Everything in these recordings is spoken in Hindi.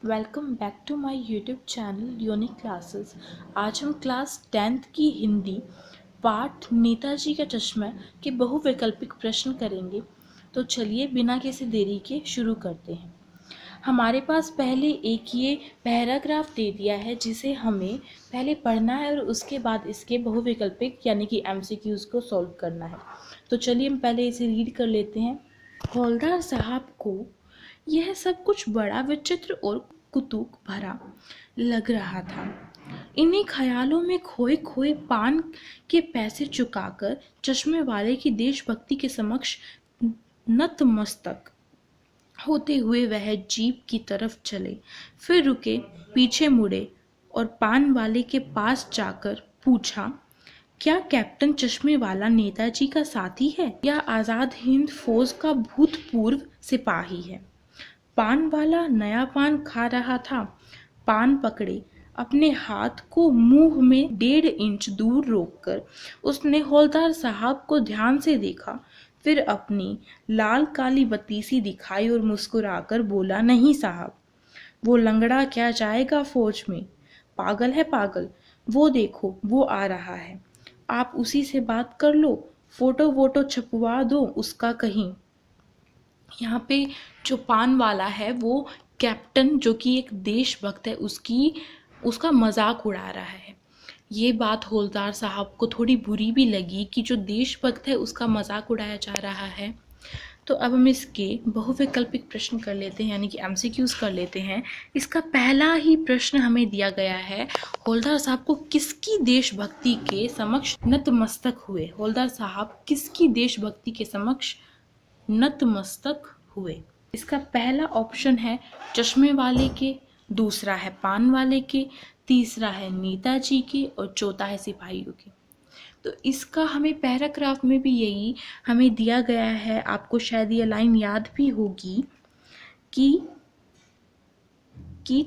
Welcome back to my YouTube channel unique classes. आज हम क्लास 10th की हिंदी पाठ नेताजी का चश्मा के बहुविकल्पिक प्रश्न करेंगे। तो चलिए बिना किसी देरी के शुरू करते हैं। हमारे पास पहले एक ये पैराग्राफ दे दिया है जिसे हमें पहले पढ़ना है और उसके बाद इसके बहुविकल्पिक यानी कि MCQs को सॉल्व करना है। तो चलिए हम पहले इसे रीड कर लेते हैं। हौलदार साहब को यह सब कुछ बड़ा विचित्र और कुतूक भरा लग रहा था। इन्हीं ख्यालों में खोए खोए पान के पैसे चुकाकर चश्मे वाले की देशभक्ति के समक्ष नतमस्तक होते हुए वह जीप की तरफ चले, फिर रुके, पीछे मुड़े और पान वाले के पास जाकर पूछा, क्या कैप्टन चश्मे वाला नेताजी का साथी है या आजाद हिंद फौज का भूतपूर्व सिपाही है? पान वाला नया पान खा रहा था। पान पकड़े अपने हाथ को मुंह में 1.5 इंच दूर रोककर उसने हौलदार साहब को ध्यान से देखा, फिर अपनी लाल काली बत्तीसी दिखाई और मुस्कुराकर बोला, नहीं साहब, वो लंगड़ा क्या जाएगा फौज में? पागल है पागल। वो देखो वो आ रहा है, आप उसी से बात कर लो, फोटो वोटो छपवा दो उसका कहीं। यहाँ पे जो पान वाला है वो कैप्टन जो कि एक देशभक्त है उसका मजाक उड़ा रहा है। ये बात हौलदार साहब को थोड़ी बुरी भी लगी कि जो देशभक्त है उसका मजाक उड़ाया जा रहा है। तो अब हम इसके बहुविकल्पिक प्रश्न कर लेते हैं यानी कि MCQs कर लेते हैं। इसका पहला ही प्रश्न हमें दिया गया है, हौलदार साहब को किसकी देशभक्ति के समक्ष नतमस्तक हुए? हौलदार साहब किसकी देशभक्ति के समक्ष नतमस्तक हुए? इसका पहला ऑप्शन है चश्मे वाले के, दूसरा है पान वाले के, तीसरा है नेताजी के और चौथा है सिपाहियों के। तो इसका हमें पैराग्राफ में भी यही हमें दिया गया है। आपको शायद ये लाइन याद भी होगी कि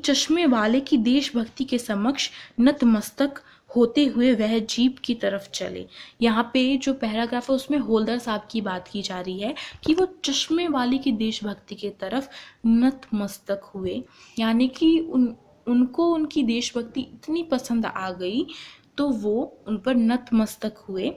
चश्मे वाले की देशभक्ति के समक्ष नतमस्तक होते हुए वह जीप की तरफ चले। यहाँ पे जो पैराग्राफ है उसमें हौलदार साहब की बात की जा रही है कि वो चश्मे वाले की देशभक्ति के तरफ नतमस्तक हुए, यानी कि उनको उनकी देशभक्ति इतनी पसंद आ गई तो वो उन पर नतमस्तक हुए।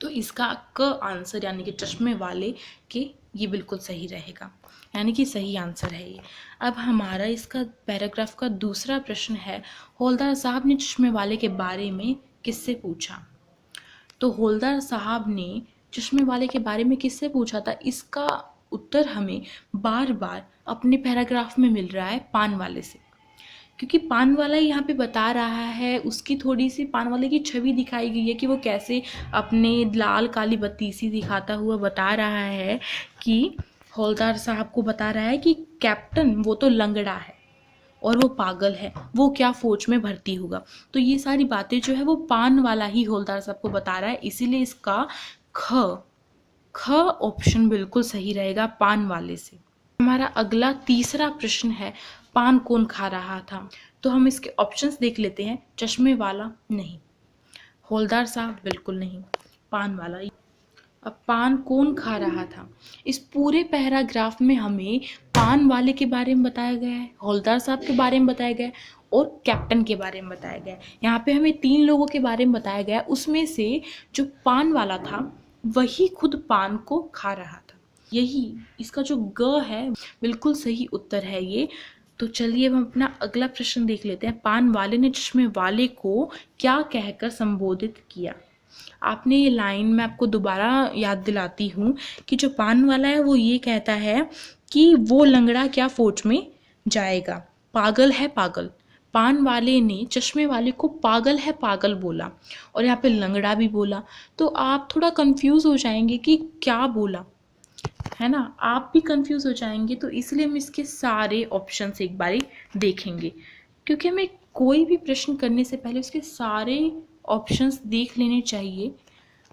तो इसका क आंसर यानी कि चश्मे वाले के ये बिल्कुल सही रहेगा, यानी कि सही आंसर है ये। अब हमारा इसका पैराग्राफ का दूसरा प्रश्न है, हौलदार साहब ने चश्मे वाले के बारे में किससे पूछा? तो हौलदार साहब ने चश्मे वाले के बारे में किससे पूछा था? इसका उत्तर हमें बार बार अपने पैराग्राफ में मिल रहा है पान वाले से, क्योंकि पान वाला यहाँ पे बता रहा है, उसकी थोड़ी सी पान वाले की छवि दिखाई गई है कि वो कैसे अपने लाल काली बत्तीसी दिखाता हुआ बता रहा है कि हौलदार साहब को बता रहा है कि कैप्टन वो तो लंगड़ा है और वो पागल है, वो क्या फौज में भर्ती होगा। तो ये सारी बातें जो है वो पान वाला ही हौलदार साहब को बता रहा है, इसीलिए इसका ख ऑप्शन बिल्कुल सही रहेगा पान वाले से। हमारा अगला तीसरा प्रश्न है, पान कौन खा रहा था? तो हम इसके ऑप्शंस देख लेते हैं। चश्मे वाला नहीं, हौलदार साहब बिल्कुल नहीं, पान वाला। अब पान कौन खा रहा था? इस पूरे पैराग्राफ में हमें पान वाले के बारे में बताया गया है, हौलदार साहब के बारे में बताया गया है और कैप्टन के बारे में बताया गया है। यहाँ पे हमें 3 लोगों के बारे में बताया गया है, उसमें से जो पान वाला था वही खुद पान को खा रहा था। यही इसका जो ग है बिल्कुल सही उत्तर है ये। तो चलिए हम अपना अगला प्रश्न देख लेते हैं। पान वाले ने चश्मे वाले को क्या कहकर संबोधित किया? आपने ये लाइन मैं आपको दोबारा याद दिलाती हूँ कि जो पान वाला है वो ये कहता है कि वो लंगड़ा क्या फौज में जाएगा, पागल है पागल। पान वाले ने चश्मे वाले को पागल है पागल बोला और यहाँ पे लंगड़ा भी बोला, तो आप थोड़ा कंफ्यूज हो जाएंगे कि क्या बोला, है ना, आप भी कंफ्यूज हो जाएंगे। तो इसलिए हम इसके सारे ऑप्शंस एक बारी देखेंगे, क्योंकि हमें कोई भी प्रश्न करने से पहले उसके सारे ऑप्शंस देख लेने चाहिए,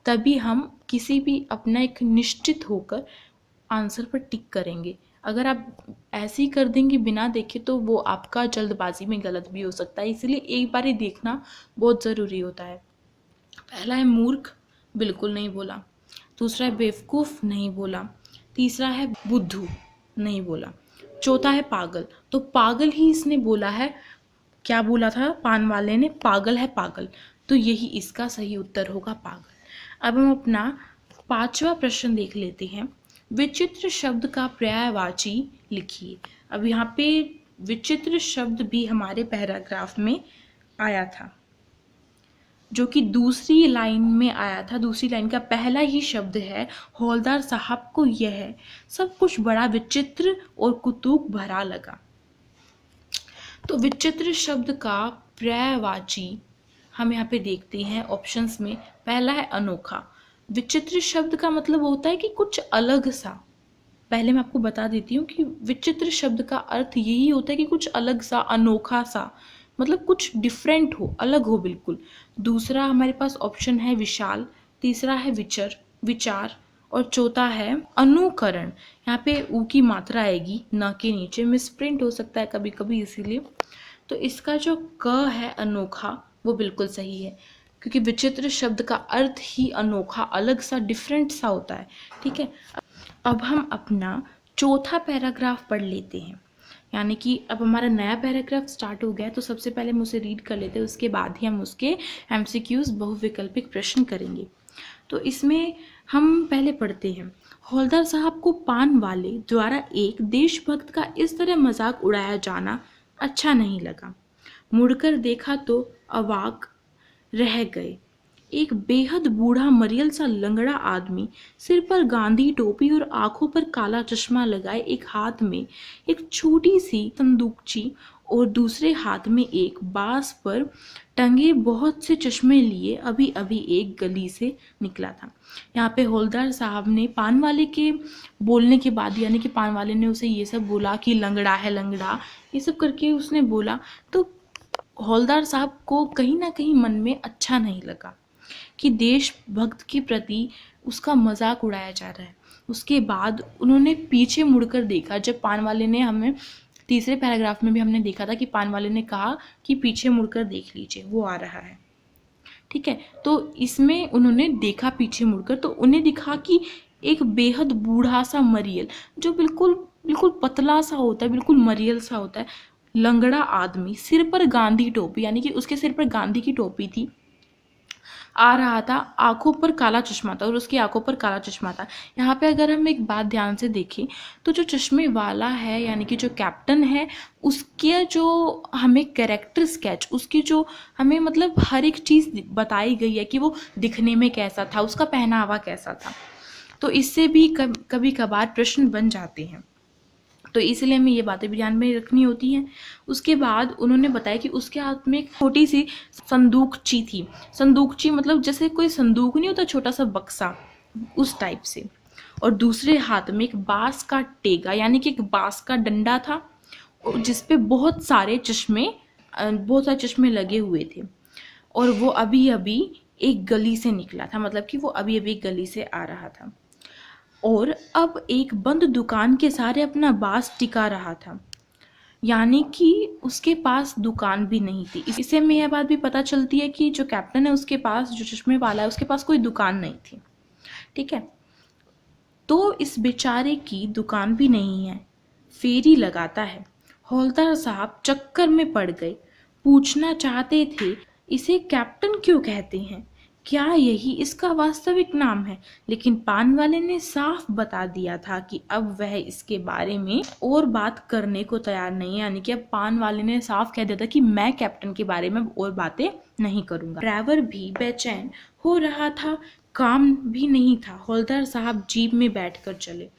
तभी हम किसी भी अपना एक निश्चित होकर आंसर पर टिक करेंगे। अगर आप ऐसे ही कर देंगे बिना देखे तो वो आपका जल्दबाजी में गलत भी हो सकता है, इसलिए एक बार ही देखना बहुत ज़रूरी होता है। पहला है मूर्ख, बिल्कुल नहीं बोला। दूसरा है बेवकूफ़, नहीं बोला। तीसरा है बुद्धू, नहीं बोला। चौथा है पागल, तो पागल ही इसने बोला है। क्या बोला था पान वाले ने? पागल है पागल, तो यही इसका सही उत्तर होगा पागल। अब हम अपना 5वां प्रश्न देख लेते हैं। विचित्र शब्द का पर्यायवाची लिखिए। अब यहाँ पे विचित्र शब्द भी हमारे पैराग्राफ में आया था, जो कि दूसरी लाइन में आया था। दूसरी लाइन का पहला ही शब्द है, हौलदार साहब को यह सब कुछ बड़ा विचित्र और कुतूहल भरा लगा। तो विचित्र शब्द का पर्यायवाची हम यहाँ पे देखते हैं ऑप्शंस में। पहला है अनोखा। विचित्र शब्द का मतलब होता है कि कुछ अलग सा। पहले मैं आपको बता देती हूँ कि विचित्र शब्द का अर्थ यही होता है कि कुछ अलग सा, अनोखा सा, मतलब कुछ डिफरेंट हो, अलग हो बिल्कुल। दूसरा हमारे पास ऑप्शन है विशाल, तीसरा है विचार और चौथा है अनुकरण। यहाँ पे ऊ की मात्रा आएगी न के नीचे, मिसप्रिंट हो सकता है कभी कभी, इसीलिए। तो इसका जो क है अनोखा वो बिल्कुल सही है, क्योंकि विचित्र शब्द का अर्थ ही अनोखा, अलग सा, डिफरेंट सा होता है। ठीक है, अब हम अपना चौथा पैराग्राफ पढ़ लेते हैं। यानी कि अब हमारा नया पैराग्राफ स्टार्ट हो गया, तो सबसे पहले हम उसे रीड कर लेते हैं, उसके बाद ही हम उसके MCQs बहुविकल्पिक प्रश्न करेंगे। तो इसमें हम पहले पढ़ते हैं। हौलदार साहब को पान वाले द्वारा एक देशभक्त का इस तरह मजाक उड़ाया जाना अच्छा नहीं लगा। मुड़कर देखा तो अवाक रह गए। एक बेहद बूढ़ा मरियल सा लंगड़ा आदमी, सिर पर गांधी टोपी और आंखों पर काला चश्मा लगाए, एक हाथ में एक छोटी सी संदूकची और दूसरे हाथ में एक बांस पर टंगे बहुत से चश्मे लिए अभी अभी एक गली से निकला था। यहाँ पे हौलदार साहब ने पान वाले के बोलने के बाद, यानी कि पान वाले ने उसे ये सब बोला कि लंगड़ा है लंगड़ा, ये सब करके उसने बोला, तो हौलदार साहब को कहीं ना कहीं मन में अच्छा नहीं लगा कि देशभक्त के प्रति उसका मजाक उड़ाया जा रहा है। उसके बाद उन्होंने पीछे मुड़कर देखा। जब पान वाले ने, हमें तीसरे पैराग्राफ में भी हमने देखा था कि पान वाले ने कहा कि पीछे मुड़कर देख लीजिए, वो आ रहा है। ठीक है, तो इसमें उन्होंने देखा पीछे मुड़कर, तो उन्हें दिखा कि एक बेहद बूढ़ा सा मरियल, जो बिल्कुल बिल्कुल पतला सा होता है, बिल्कुल मरियल सा होता है, लंगड़ा आदमी, सिर पर गांधी टोपी, यानी कि उसके सिर पर गांधी की टोपी थी, आ रहा था, आंखों पर काला चश्मा था और उसकी आंखों पर काला चश्मा था। यहाँ पे अगर हम एक बात ध्यान से देखें तो जो चश्मे वाला है, यानी कि जो कैप्टन है, उसके जो हमें कैरेक्टर स्केच, उसकी जो हमें मतलब हर एक चीज़ बताई गई है कि वो दिखने में कैसा था, उसका पहनावा कैसा था। तो इससे भी कभी कभार प्रश्न बन जाते हैं, तो इसलिए हमें ये बातें भी ध्यान में रखनी होती हैं। उसके बाद उन्होंने बताया कि उसके हाथ में एक छोटी सी संदूकची थी। संदूकची मतलब जैसे कोई संदूक नहीं होता, छोटा सा बक्सा, उस टाइप से। और दूसरे हाथ में एक बांस का टेगा, यानी कि एक बांस का डंडा था, जिसपे बहुत सारे चश्मे लगे हुए थे। और वो अभी अभी एक गली से निकला था, मतलब कि वो अभी अभी गली से आ रहा था। और अब एक बंद दुकान के सहारे अपना बांस टिका रहा था, यानी कि उसके पास दुकान भी नहीं थी। इससे हमें यह बात भी पता चलती है कि जो कैप्टन है उसके पास, जो चश्मे वाला है, उसके पास कोई दुकान नहीं थी। ठीक है, तो इस बेचारे की दुकान भी नहीं है, फेरी लगाता है। हौलदार साहब चक्कर में पड़ गए, पूछना चाहते थे इसे कैप्टन क्यों कहते हैं, क्या यही इसका वास्तविक नाम है, लेकिन पान वाले ने साफ बता दिया था कि अब वह इसके बारे में और बात करने को तैयार नहीं है। यानी कि अब पान वाले ने साफ कह दिया था कि मैं कैप्टन के बारे में और बातें नहीं करूंगा। ड्राइवर भी बेचैन हो रहा था, काम भी नहीं था। हौलदार साहब जीप में बैठकर चले।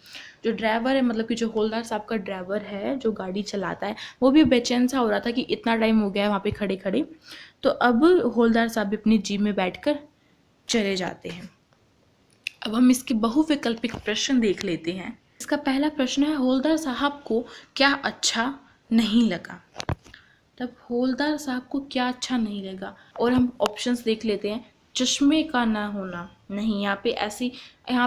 जो ड्राइवर है, मतलब कि जो हौलदार साहब का ड्राइवर है, जो गाड़ी चलाता है, वो भी बेचैन सा हो रहा था कि इतना टाइम हो गया है वहाँ पे खड़े खड़े। तो अब हौलदार साहब भी अपनी जीप में बैठकर चले जाते हैं। अब हम इसके बहुविकल्पिक प्रश्न देख लेते हैं। इसका पहला प्रश्न है, हौलदार साहब को क्या अच्छा नहीं लगा। तब हौलदार साहब को क्या अच्छा नहीं लगा, और हम ऑप्शंस देख लेते हैं। चश्मे का ना होना, नहीं, यहाँ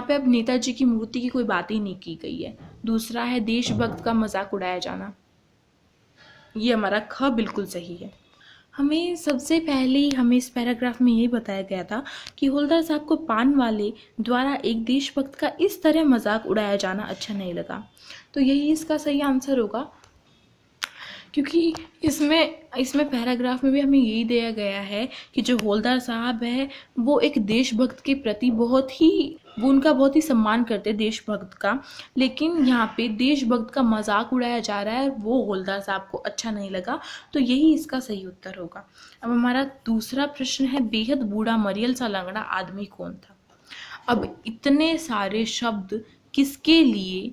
पे अब नेताजी की मूर्ति की कोई बात ही नहीं की गई है। दूसरा है देशभक्त का मजाक उड़ाया जाना, ये हमारा ख बिल्कुल सही है। हमें सबसे पहले ही हमें इस पैराग्राफ में यही बताया गया था कि हौलदार साहब को पान वाले द्वारा एक देशभक्त का इस तरह मजाक उड़ाया जाना अच्छा नहीं लगा, तो यही इसका सही आंसर होगा। क्योंकि इसमें इसमें पैराग्राफ में भी हमें यही दिया गया है कि जो हवलदार साहब है वो एक देशभक्त के प्रति वो उनका बहुत ही सम्मान करते हैं, देशभक्त का। लेकिन यहाँ पे देशभक्त का मजाक उड़ाया जा रहा है, वो हवलदार साहब को अच्छा नहीं लगा, तो यही इसका सही उत्तर होगा। अब हमारा दूसरा प्रश्न है, बेहद बूढ़ा मरियल सा लंगड़ा आदमी कौन था। अब इतने सारे शब्द किसके लिए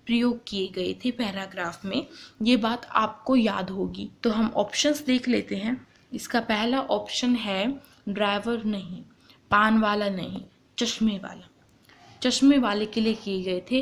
प्रयोग किए गए थे पैराग्राफ में, ये बात आपको याद होगी। तो हम ऑप्शंस देख लेते हैं। इसका पहला ऑप्शन है ड्राइवर नहीं, पान वाला नहीं, चश्मे वाला। चश्मे वाले के लिए किए गए थे।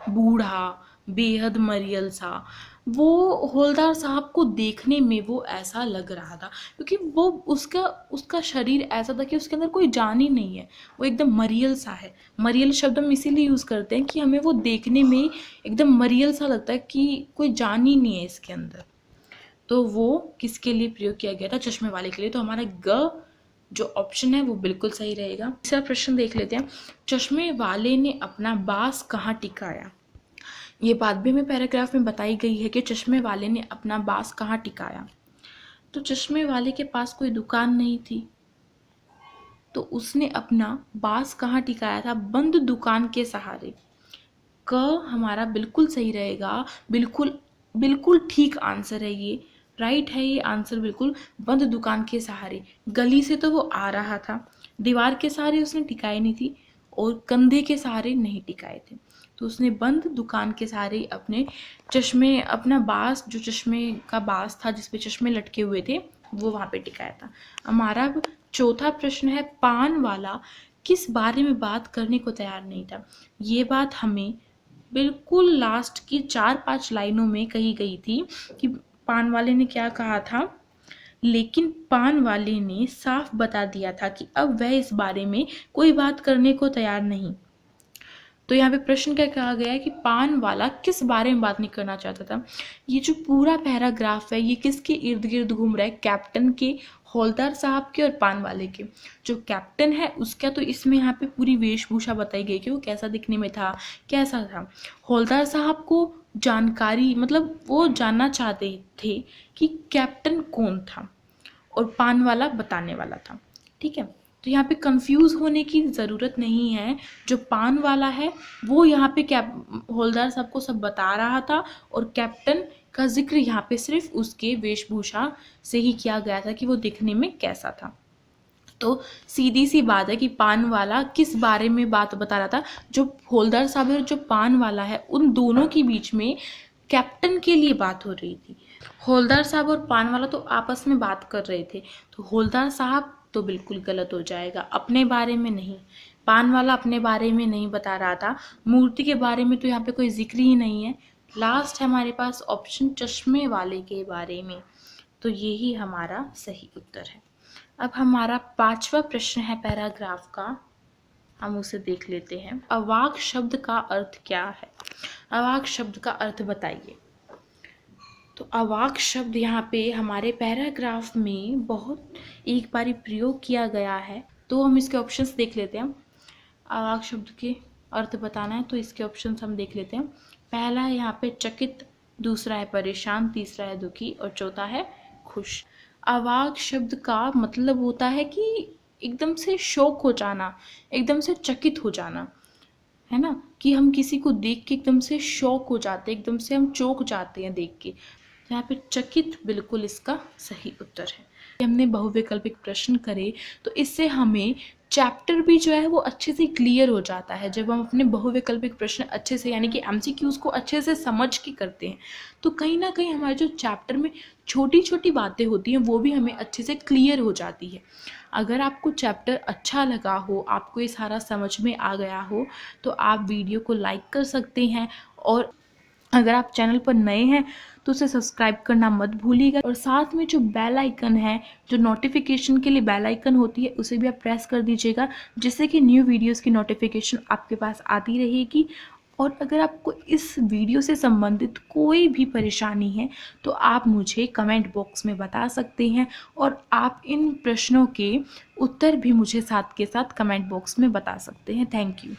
बूढ़ा, बेहद मरियल सा, वो हवलदार साहब को देखने में वो ऐसा लग रहा था, क्योंकि वो उसका शरीर ऐसा था कि उसके अंदर कोई जान ही नहीं है, वो एकदम मरियल सा है। मरियल शब्द हम इसीलिए यूज़ करते हैं कि हमें वो देखने में एकदम मरियल सा लगता है कि कोई जान ही नहीं है इसके अंदर। तो वो किसके लिए प्रयोग किया गया था, चश्मे वाले के लिए। तो हमारा ग जो ऑप्शन है वो बिल्कुल सही रहेगा। तीसरा प्रश्न देख लेते हैं, चश्मे वाले ने अपना बांस कहाँ टिकाया। ये बात भी हमें पैराग्राफ में बताई गई है कि चश्मे वाले ने अपना बांस कहाँ टिकाया। तो चश्मे वाले के पास कोई दुकान नहीं थी, तो उसने अपना बांस कहाँ टिकाया था, बंद दुकान के सहारे। क हमारा बिल्कुल सही रहेगा, बिल्कुल बिल्कुल ठीक आंसर है, ये राइट है ये आंसर बिल्कुल। बंद दुकान के सहारे, गली से तो वो आ रहा था, दीवार के सहारे उसने टिकाई नहीं थी और कंधे के सहारे नहीं टिकाए थे, तो उसने बंद दुकान के सहारे अपना बांस, जो चश्मे का बांस था जिसपे चश्मे लटके हुए थे, वो वहां पे टिकाया था। हमारा अब चौथा प्रश्न है, पान वाला किस बारे में बात करने को तैयार नहीं था। ये बात हमें बिल्कुल लास्ट की 4-5 लाइनों में कही गई थी कि पान वाले ने क्या कहा था, लेकिन पान वाले ने साफ बता दिया था कि अब वह इस बारे में कोई बात करने को तैयार नहीं। तो यहाँ पे प्रश्न क्या कहा गया है कि पान वाला किस बारे में बात नहीं करना चाहता था। ये जो पूरा पैराग्राफ है ये किसके इर्द गिर्द घूम रहा है, कैप्टन के, हवलदार साहब के और पान वाले के। जो कैप्टन है उसका तो इसमें यहाँ पे पूरी वेशभूषा बताई गई कि वो कैसा दिखने में था, कैसा था। हवलदार साहब को जानकारी, मतलब वो जानना चाहते थे कि कैप्टन कौन था, और पान वाला बताने वाला था। ठीक है, तो यहाँ पे कंफ्यूज होने की ज़रूरत नहीं है। जो पान वाला है वो यहाँ पे हवलदार साहब को सब बता रहा था, और कैप्टन का जिक्र यहाँ पे सिर्फ उसके वेशभूषा से ही किया गया था कि वो दिखने में कैसा था। तो सीधी सी बात है कि पान वाला किस बारे में बात बता रहा था। जो हवलदार साहब और जो पान वाला है उन दोनों के बीच में कैप्टन के लिए बात हो रही थी। हवलदार साहब और पान वाला तो आपस में बात कर रहे थे, तो हवलदार साहब तो बिल्कुल गलत हो जाएगा, अपने बारे में नहीं। पान वाला अपने बारे में नहीं बता रहा था, मूर्ति के बारे में तो यहाँ पे कोई जिक्र ही नहीं है। लास्ट है हमारे पास ऑप्शन चश्मे वाले के बारे में, तो यही हमारा सही उत्तर है। अब हमारा 5वां प्रश्न है पैराग्राफ का, हम उसे देख लेते हैं। अवाक शब्द का अर्थ क्या है। अवाक शब्द का अर्थ बताइए। तो अवाक शब्द यहाँ पे हमारे पैराग्राफ में बहुत एक बारी प्रयोग किया गया है, तो हम इसके ऑप्शंस देख लेते हैं। अवाक शब्द के अर्थ बताना है तो इसके ऑप्शंस हम देख लेते हैं। पहला है यहाँ पे चकित, दूसरा है परेशान, तीसरा है दुखी और चौथा है खुश। अवाक शब्द का मतलब होता है कि एकदम से शौक हो जाना, एकदम से चकित हो जाना, है ना, कि हम किसी को देख के एकदम से शौक हो जाते हैं, एकदम से हम चौंक जाते हैं देख के। यहाँ पे चकित बिल्कुल इसका सही उत्तर है। हमने बहुविकल्पिक प्रश्न करे तो इससे हमें चैप्टर भी जो है वो अच्छे से क्लियर हो जाता है। जब हम अपने बहुविकल्पिक प्रश्न अच्छे से, यानी कि एमसीक्यूज को अच्छे से समझ के करते हैं, तो कहीं ना कहीं हमारे जो चैप्टर में छोटी छोटी बातें होती हैं वो भी हमें अच्छे से क्लियर हो जाती है। अगर आपको चैप्टर अच्छा लगा हो, आपको ये सारा समझ में आ गया हो, तो आप वीडियो को लाइक कर सकते हैं, और अगर आप चैनल पर नए हैं तो उसे सब्सक्राइब करना मत भूलिएगा, और साथ में जो बेल आइकन है, जो नोटिफिकेशन के लिए बेल आइकन होती है, उसे भी आप प्रेस कर दीजिएगा, जिससे कि न्यू वीडियोस की नोटिफिकेशन आपके पास आती रहेगी। और अगर आपको इस वीडियो से संबंधित कोई भी परेशानी है तो आप मुझे कमेंट बॉक्स में बता सकते हैं, और आप इन प्रश्नों के उत्तर भी मुझे साथ के साथ कमेंट बॉक्स में बता सकते हैं। Thank you.